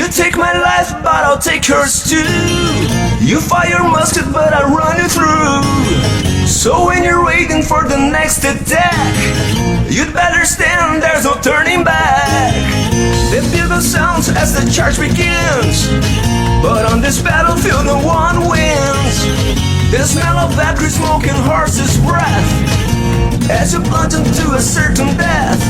You take my life, but I'll take yours too. You fire musket, but I run you through. So when you're waiting for the next attack, you'd better stand, there's no turning back. The bugle sounds as the charge begins, but on this battlefield no one wins. The smell of battery smoke and horse's breath as you plunge into a certain death.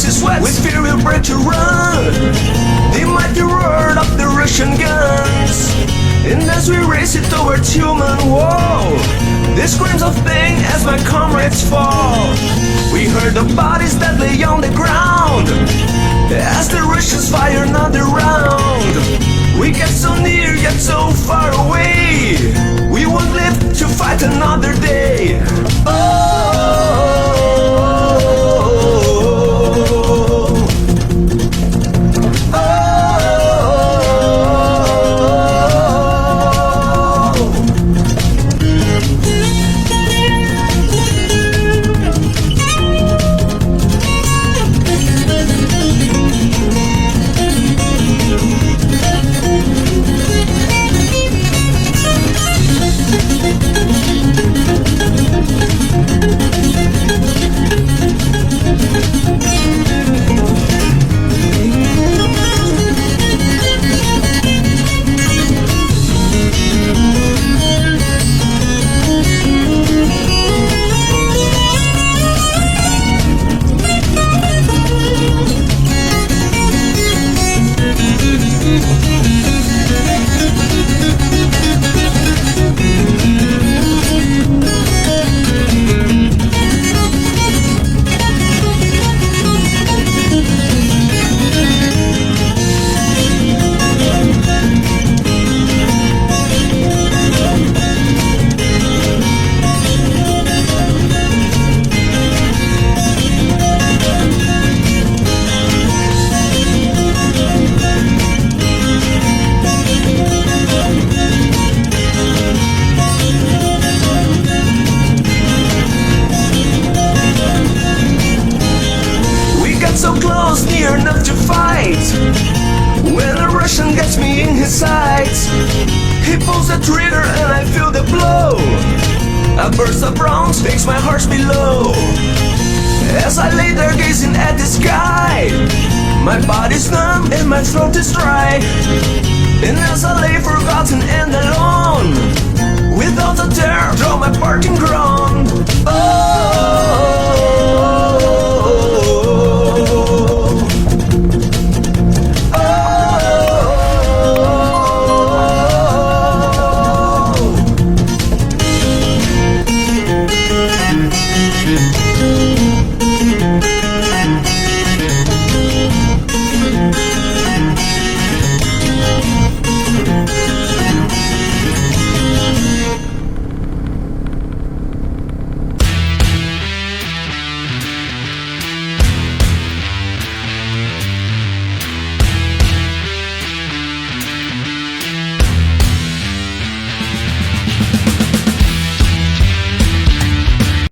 Sweat with fear will break to run. They might roar up the Russian guns, and as we race it towards human wall, the screams of pain as my comrades fall. We heard the bodies that lay on the ground as the Russians fire another round. We get so near yet so far away, we won't live to fight another day. So close, near enough to fight, when a Russian gets me in his sights. He pulls the trigger and I feel the blow. A burst of bronze makes my heart below. As I lay there gazing at the sky, my body's numb and my throat is dry. And as I lay forgotten and alone,